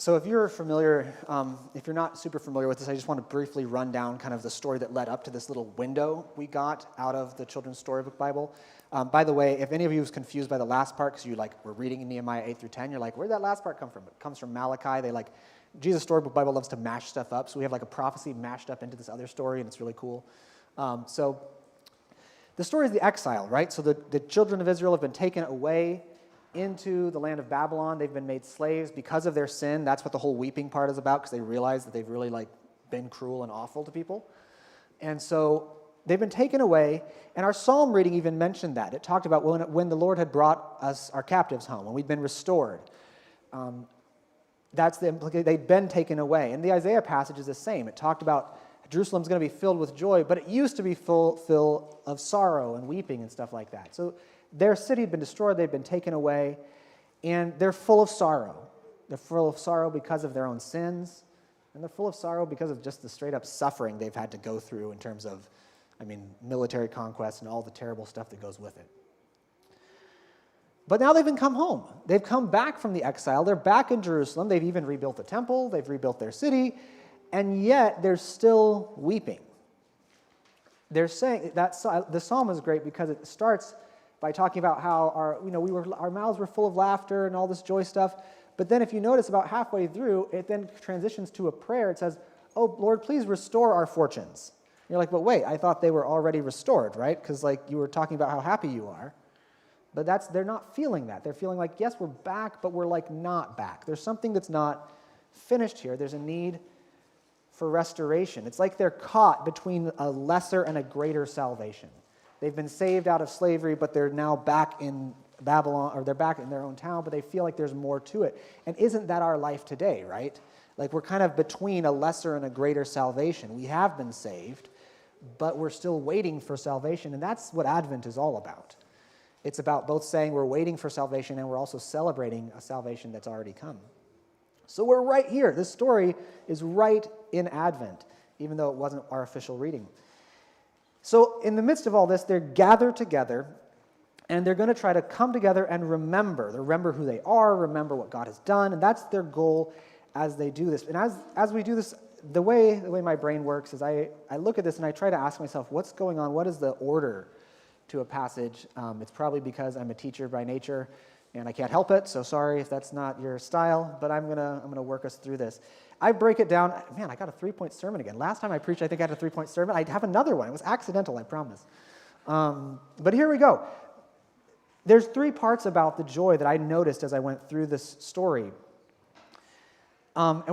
So if you're familiar, if you're not super familiar with this, I just want to briefly run down kind of the story that led up to this little window we got out of the Children's Storybook Bible. By the way, if any of you was confused by the last part, because you were reading in Nehemiah 8 through 10, you're like, where'd that last part come from? It comes from Malachi. Jesus Storybook Bible loves to mash stuff up, so we have a prophecy mashed up into this other story, and it's really cool. So the story is the exile, right? So the children of Israel have been taken away into the land of Babylon. They've been made slaves because of their sin. That's what the whole weeping part is about, because they realize that they've really been cruel and awful to people. And so they've been taken away, and our psalm reading even mentioned that. It talked about when the Lord had brought us, our captives, home, when we'd been restored. That's the implication. They'd been taken away. And the Isaiah passage is the same. It talked about Jerusalem's going to be filled with joy, but it used to be full of sorrow and weeping and stuff like that. So their city had been destroyed, they'd been taken away, and they're full of sorrow. They're full of sorrow because of their own sins, and they're full of sorrow because of just the straight-up suffering they've had to go through in terms of, military conquest and all the terrible stuff that goes with it. But now they've come home. They've come back from the exile. They're back in Jerusalem. They've even rebuilt the temple. They've rebuilt their city, and yet they're still weeping. They're saying that the psalm is great because it starts by talking about how our mouths were full of laughter and all this joy stuff. But then if you notice about halfway through, it then transitions to a prayer. It says, "Oh, Lord, please restore our fortunes." And you're like, but wait, I thought they were already restored, right? Because you were talking about how happy you are. But they're not feeling that. They're feeling like, yes, we're back, but we're not back. There's something that's not finished here. There's a need for restoration. It's like they're caught between a lesser and a greater salvation. They've been saved out of slavery, but they're now back in Babylon, or they're back in their own town, but they feel like there's more to it. And isn't that our life today, right? We're kind of between a lesser and a greater salvation. We have been saved, but we're still waiting for salvation, and that's what Advent is all about. It's about both saying we're waiting for salvation and we're also celebrating a salvation that's already come. So we're right here. This story is right in Advent, even though it wasn't our official reading. So in the midst of all this, they're gathered together, and they're going to try to come together and remember who they are, remember what God has done, and that's their goal as they do this. And as we do this, the way my brain works is I look at this and I try to ask myself, what's going on? What is the order to a passage? It's probably because I'm a teacher by nature, and I can't help it, so sorry if that's not your style, but I'm gonna work us through this. I break it down. Man, I got a 3-point sermon again. Last time I preached, I think I had a 3-point sermon. I have another one. It was accidental, I promise. But here we go. There's 3 parts about the joy that I noticed as I went through this story. And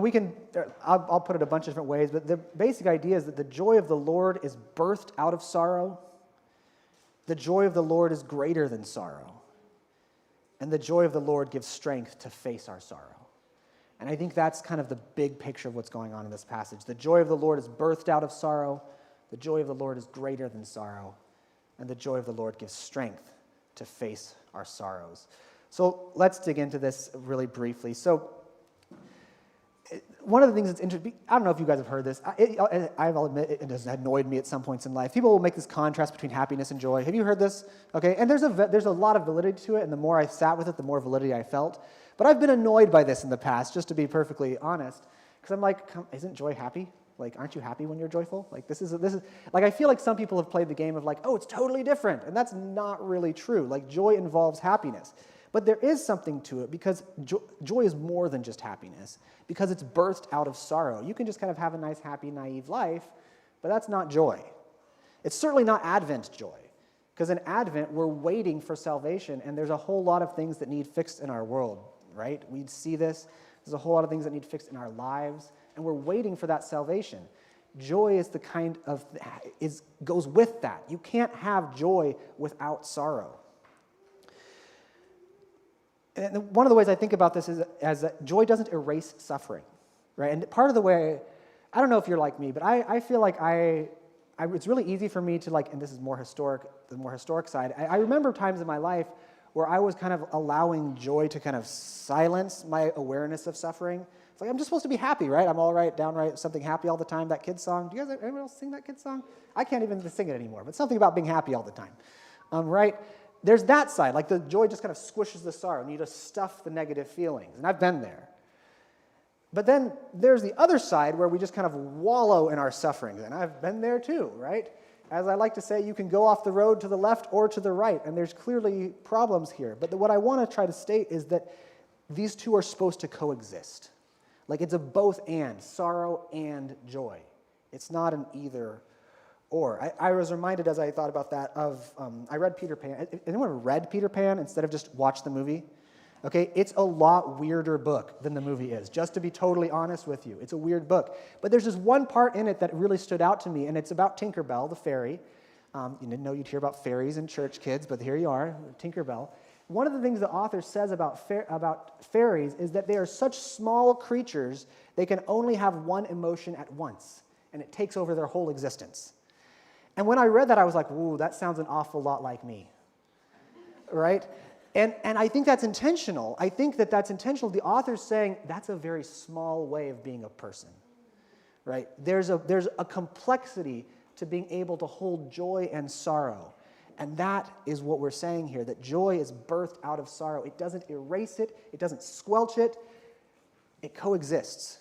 I'll put it a bunch of different ways, but the basic idea is that the joy of the Lord is birthed out of sorrow. The joy of the Lord is greater than sorrow. And the joy of the Lord gives strength to face our sorrow. And I think that's kind of the big picture of what's going on in this passage. The joy of the Lord is birthed out of sorrow. The joy of the Lord is greater than sorrow. And the joy of the Lord gives strength to face our sorrows. So let's dig into this really briefly. So one of the things that's interesting, I don't know if you guys have heard this. I'll admit it has annoyed me at some points in life. People will make this contrast between happiness and joy. Have you heard this? Okay, and there's a lot of validity to it, and the more I sat with it, the more validity I felt. But I've been annoyed by this in the past, just to be perfectly honest, because I'm like, isn't joy happy? Aren't you happy when you're joyful? This is I feel like some people have played the game of oh, it's totally different, and that's not really true. Joy involves happiness. But there is something to it, because joy is more than just happiness, because it's birthed out of sorrow. You can just kind of have a nice, happy, naive life, but that's not joy. It's certainly not Advent joy, because in Advent, we're waiting for salvation, and there's a whole lot of things that need fixed in our world, right? We see this. There's a whole lot of things that need fixed in our lives, and we're waiting for that salvation. Joy is the kind of, goes with that. You can't have joy without sorrow. And one of the ways I think about this is as that joy doesn't erase suffering, right? And part of the way, I don't know if you're like me, but I feel like it's really easy for me to and this is the more historic side. I remember times in my life where I was kind of allowing joy to kind of silence my awareness of suffering. It's I'm just supposed to be happy, right? I'm all right, downright something happy all the time, that kid's song. Do you guys, anyone else sing that kid's song? I can't even sing it anymore, but something about being happy all the time, right? There's that side, the joy just kind of squishes the sorrow, and you just stuff the negative feelings, and I've been there. But then there's the other side where we just kind of wallow in our sufferings. And I've been there too, right? As I like to say, you can go off the road to the left or to the right, and there's clearly problems here. But what I want to try to state is that these two are supposed to coexist. Like it's a both and, sorrow and joy. It's not an either or. I was reminded as I thought about that of, I read Peter Pan. Anyone read Peter Pan instead of just watch the movie? Okay, it's a lot weirder book than the movie is, just to be totally honest with you. It's a weird book. But there's this one part in it that really stood out to me, and it's about Tinkerbell, the fairy. You didn't know you'd hear about fairies in church, kids, but here you are, Tinkerbell. One of the things the author says about fairies is that they are such small creatures, they can only have one emotion at once, and it takes over their whole existence. And when I read that, I was like, ooh, that sounds an awful lot like me, right? And I think that's intentional. I think that that's intentional. The author's saying that's a very small way of being a person, right? There's a complexity to being able to hold joy and sorrow. And that is what we're saying here, that joy is birthed out of sorrow. It doesn't erase it. It doesn't squelch it. It coexists.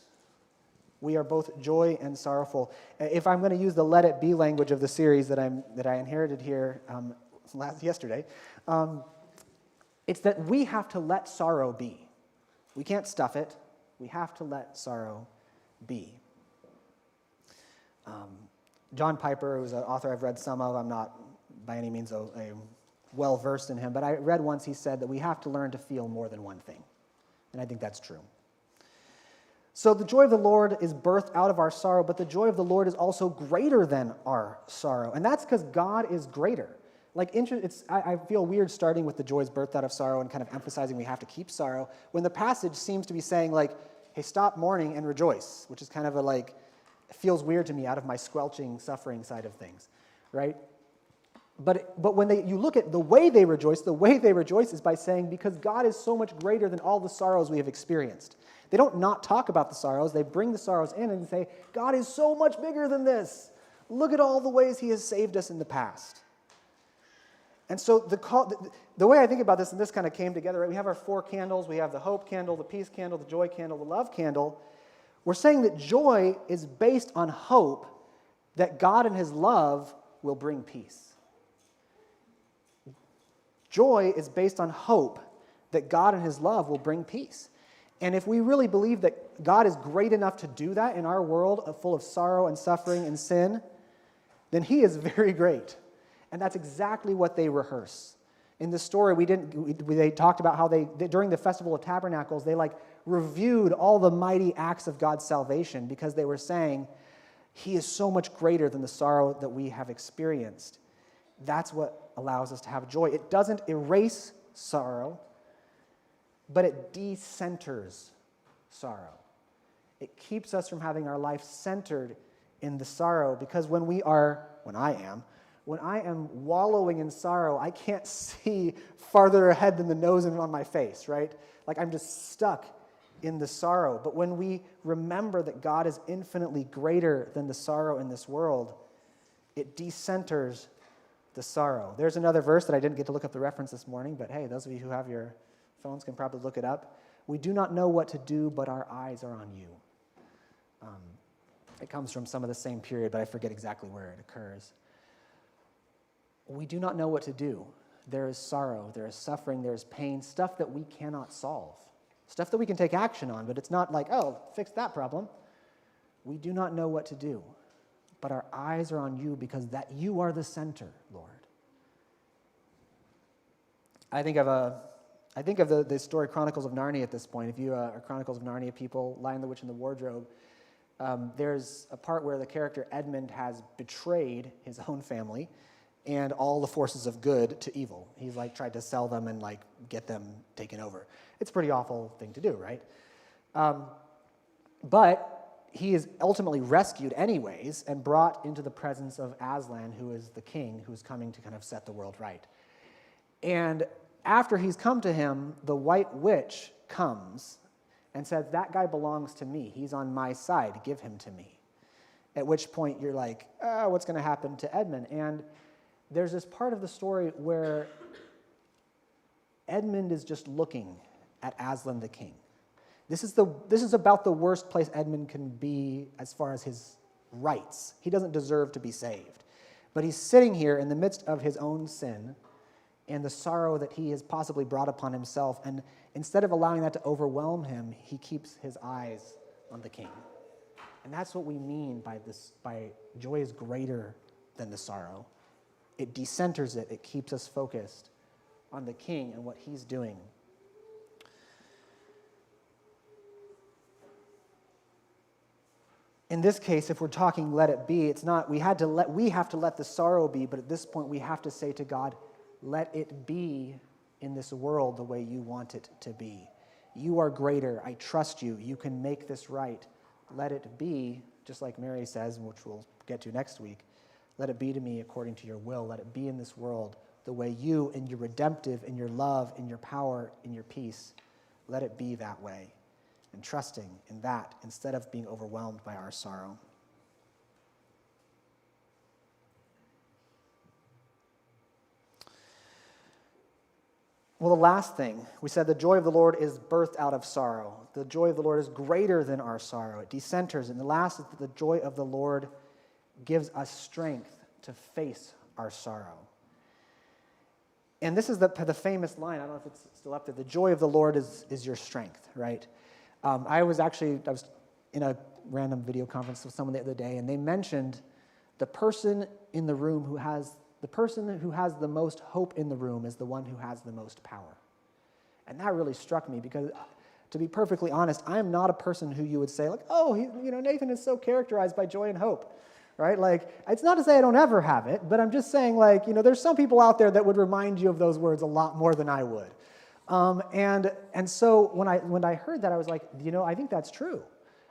We are both joy and sorrowful. If I'm going to use the let it be language of the series that I inherited here yesterday, it's that we have to let sorrow be. We can't stuff it. We have to let sorrow be. John Piper, who's an author I've read some of, I'm not by any means a well-versed in him, but I read once he said that we have to learn to feel more than one thing. And I think that's true. So the joy of the Lord is birthed out of our sorrow, but the joy of the Lord is also greater than our sorrow. And that's because God is greater. I feel weird starting with the joy is birthed out of sorrow and kind of emphasizing we have to keep sorrow, when the passage seems to be saying hey, stop mourning and rejoice, which is kind of it feels weird to me out of my squelching suffering side of things, right? But when you look at the way they rejoice is by saying, because God is so much greater than all the sorrows we have experienced. They don't not talk about the sorrows. They bring the sorrows in and say, God is so much bigger than this. Look at all the ways he has saved us in the past. And so the way I think about this, and this kind of came together, right? We have our 4 candles. We have the hope candle, the peace candle, the joy candle, the love candle. We're saying that joy is based on hope that God and his love will bring peace. Joy is based on hope that God and his love will bring peace. And if we really believe that God is great enough to do that in our world full of sorrow and suffering and sin, then he is very great. And that's exactly what they rehearse. In the story, they talked about how during the Festival of Tabernacles, they reviewed all the mighty acts of God's salvation because they were saying, he is so much greater than the sorrow that we have experienced. That's what allows us to have joy. It doesn't erase sorrow, but it decenters sorrow. It keeps us from having our life centered in the sorrow, because when I am wallowing in sorrow, I can't see farther ahead than the nose on my face, right? I'm just stuck in the sorrow. But when we remember that God is infinitely greater than the sorrow in this world, it decenters the sorrow. There's another verse that I didn't get to look up the reference this morning, but hey, those of you who have your phones can probably look it up. We do not know what to do, but our eyes are on you. It comes from some of the same period, but I forget exactly where it occurs. We do not know what to do. There is sorrow, there is suffering, there is pain, stuff that we cannot solve, stuff that we can take action on, but it's not fix that problem. We do not know what to do, but our eyes are on you because that you are the center, Lord. I think of the story Chronicles of Narnia at this point. If you are Chronicles of Narnia people, Lion, the Witch, and the Wardrobe, there's a part where the character Edmund has betrayed his own family and all the forces of good to evil. He's tried to sell them and get them taken over. It's a pretty awful thing to do, right? But he is ultimately rescued anyways and brought into the presence of Aslan, who is the king who's coming to kind of set the world right. And after he's come to him, the White Witch comes and says, that guy belongs to me. He's on my side. Give him to me. At which point you're what's going to happen to Edmund? And there's this part of the story where Edmund is just looking at Aslan the king. This is about the worst place Edmund can be as far as his rights. He doesn't deserve to be saved. But he's sitting here in the midst of his own sin and the sorrow that he has possibly brought upon himself. And instead of allowing that to overwhelm him, he keeps his eyes on the king. And that's what we mean by this, by joy is greater than the sorrow. It decenters it. It keeps us focused on the king and what he's doing. In this case, if we're talking let it be, it's not, we have to let the sorrow be, but at this point we have to say to God, let it be in this world the way you want it to be. You are greater. I trust you. You can make this right. Let it be, just like Mary says, which we'll get to next week, let it be to me according to your will. Let it be in this world the way you, in your redemptive, in your love, in your power, in your peace, let it be that way. And trusting in that instead of being overwhelmed by our sorrow. Well, the last thing, we said the joy of the Lord is birthed out of sorrow. The joy of the Lord is greater than our sorrow. It decenters. And the last is that the joy of the Lord gives us strength to face our sorrow. And this is the famous line, I don't know if it's still up there, the joy of the Lord is your strength, right? I was in a random video conference with someone the other day, and they mentioned the person in the room who has the most hope in the room is the one who has the most power. And that really struck me because, to be perfectly honest, I am not a person who you would say, like, oh, Nathan is so characterized by joy and hope, right? Like, it's not to say I don't ever have it, but I'm just saying, like, there's some people out there that would remind you of those words a lot more than I would. And so when I heard that, I was like, I think that's true.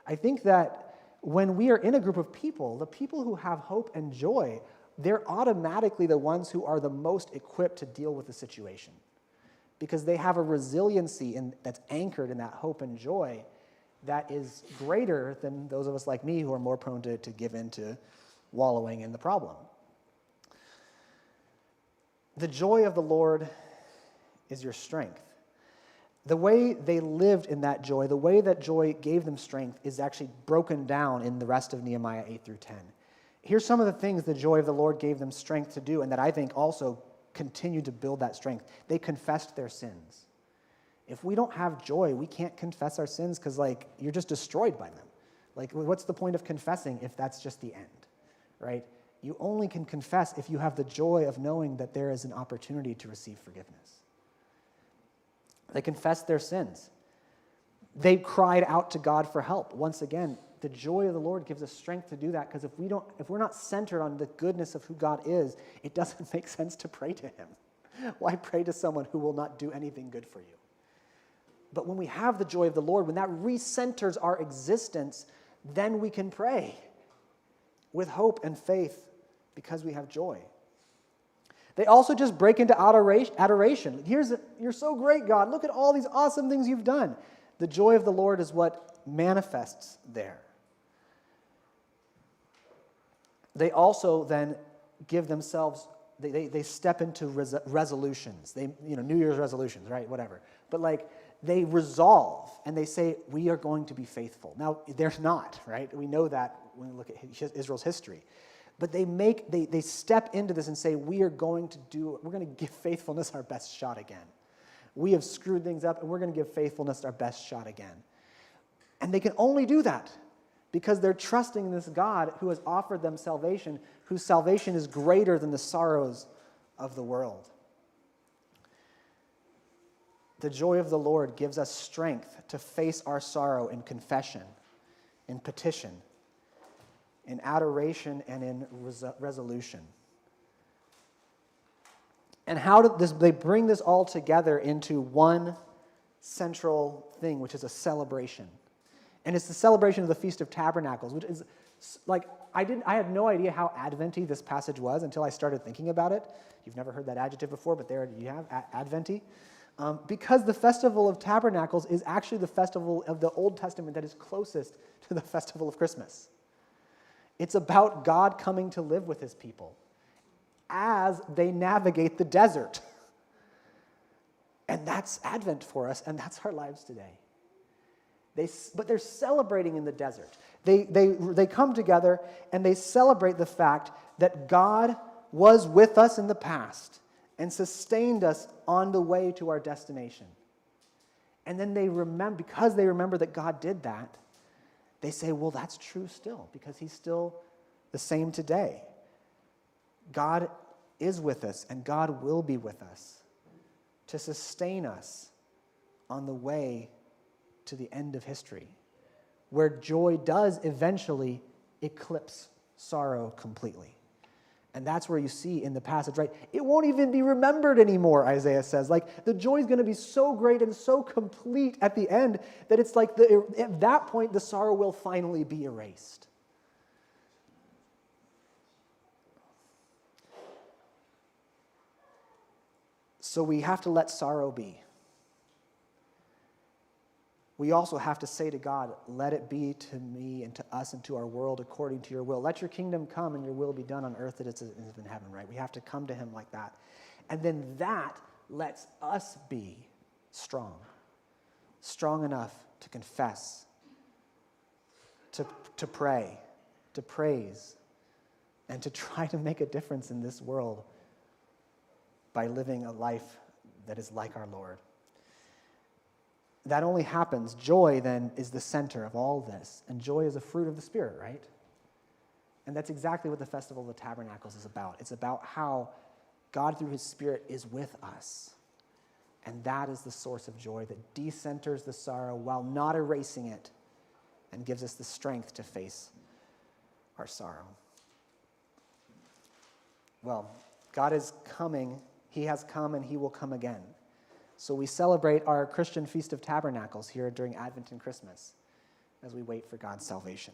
I think that when we are in a group of people, the people who have hope and joy, they're automatically the ones who are the most equipped to deal with the situation because they have a resiliency that's anchored in that hope and joy that is greater than those of us like me who are more prone to give in to wallowing in the problem. The joy of the Lord is your strength. The way they lived in that joy, the way that joy gave them strength is actually broken down in the rest of Nehemiah 8 through 10. Here's some of the things the joy of the Lord gave them strength to do and that I think also continue to build that strength. They confessed their sins. If we don't have joy, we can't confess our sins because, you're just destroyed by them. What's the point of confessing if that's just the end, right? You only can confess if you have the joy of knowing that there is an opportunity to receive forgiveness. They confessed their sins. They cried out to God for help. Once again, the joy of the Lord gives us strength to do that because if we're not centered on the goodness of who God is, it doesn't make sense to pray to him. Why pray to someone who will not do anything good for you? But when we have the joy of the Lord, when that recenters our existence, then we can pray with hope and faith because we have joy. They also just break into adoration. You're so great, God. Look at all these awesome things you've done. The joy of the Lord is what manifests there. They also then give themselves, they step into resolutions. New Year's resolutions, right? Whatever. But they resolve and they say, we are going to be faithful. Now, they're not, right? We know that when we look at Israel's history. But they step into this and say, we're going to give faithfulness our best shot again. We have screwed things up, and we're going to give faithfulness our best shot again. And they can only do that because they're trusting in this God who has offered them salvation, whose salvation is greater than the sorrows of the world. The joy of the Lord gives us strength to face our sorrow in confession, in petition, in adoration, and in resolution. And how they bring this all together into one central thing, which is a celebration. And it's the celebration of the Feast of Tabernacles, which is I had no idea how Adventy this passage was until I started thinking about it. You've never heard that adjective before, but there you have, Adventy. Because the Festival of Tabernacles is actually the festival of the Old Testament that is closest to the festival of Christmas. It's about God coming to live with his people as they navigate the desert. And that's Advent for us, and that's our lives today. But they're celebrating in the desert. They come together and they celebrate the fact that God was with us in the past and sustained us on the way to our destination. And then because they remember that God did that, they say, well, that's true still, because he's still the same today. God is with us, and God will be with us to sustain us on the way to the end of history, where joy does eventually eclipse sorrow completely. And that's where you see in the passage, right? It won't even be remembered anymore, Isaiah says. Like, the joy is going to be so great and so complete at the end that it's like at that point, the sorrow will finally be erased. So we have to let sorrow be. We also have to say to God, let it be to me and to us and to our world according to your will. Let your kingdom come and your will be done on earth as it is in heaven, right? We have to come to him like that. And then that lets us be strong enough to confess, to pray, to praise, and to try to make a difference in this world by living a life that is like our Lord. That only happens. Joy, then, is the center of all this. And joy is a fruit of the Spirit, right? And that's exactly what the Festival of the Tabernacles is about. It's about how God, through his Spirit, is with us. And that is the source of joy that decenters the sorrow while not erasing it and gives us the strength to face our sorrow. Well, God is coming. He has come and he will come again. So we celebrate our Christian Feast of Tabernacles here during Advent and Christmas as we wait for God's salvation.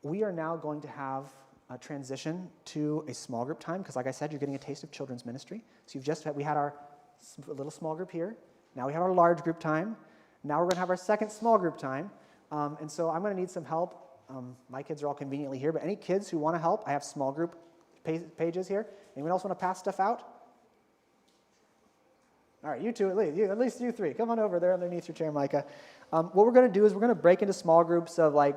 We are now going to have a transition to a small group time because, like I said, you're getting a taste of children's ministry. So we had our little small group here. Now we have our large group time. Now we're going to have our second small group time. And so I'm going to need some help. My kids are all conveniently here, but any kids who want to help, I have small group pages here. Anyone else want to pass stuff out? All right, you two at least you three. Come on over there underneath your chair, Micah. What we're going to do is we're going to break into small groups of like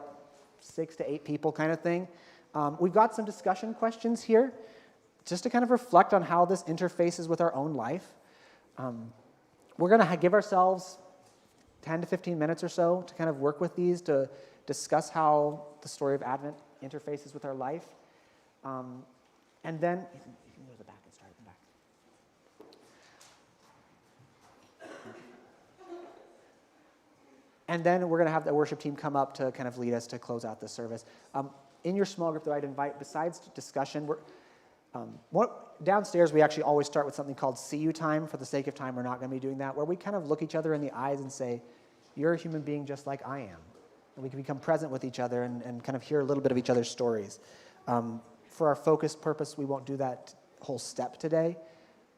6 to 8 people kind of thing. We've got some discussion questions here just to kind of reflect on how this interfaces with our own life. We're going to give ourselves 10 to 15 minutes or so to kind of work with these to discuss how the story of Advent interfaces with our life. And then, you can go to the back and start at the back. And then we're going to have the worship team come up to kind of lead us to close out the service. In your small group that I'd invite, besides discussion, downstairs we actually always start with something called See You Time. For the sake of time, we're not going to be doing that, where we kind of look each other in the eyes and say, you're a human being just like I am. And we can become present with each other and kind of hear a little bit of each other's stories. For our focused purpose, we won't do that whole step today,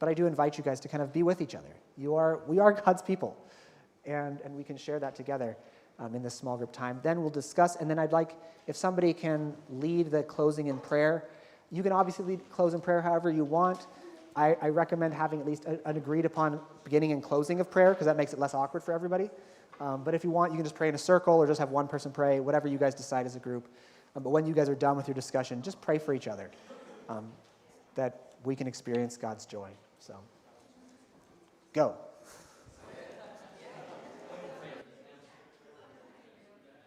but I do invite you guys to kind of be with each other. We are God's people. And we can share that together in this small group time. Then we'll discuss, and then I'd like, if somebody can lead the closing in prayer. You can obviously close in prayer however you want. I recommend having at least an agreed upon beginning and closing of prayer, because that makes it less awkward for everybody. But if you want, you can just pray in a circle or just have one person pray, whatever you guys decide as a group. But when you guys are done with your discussion, just pray for each other, that we can experience God's joy. So, go.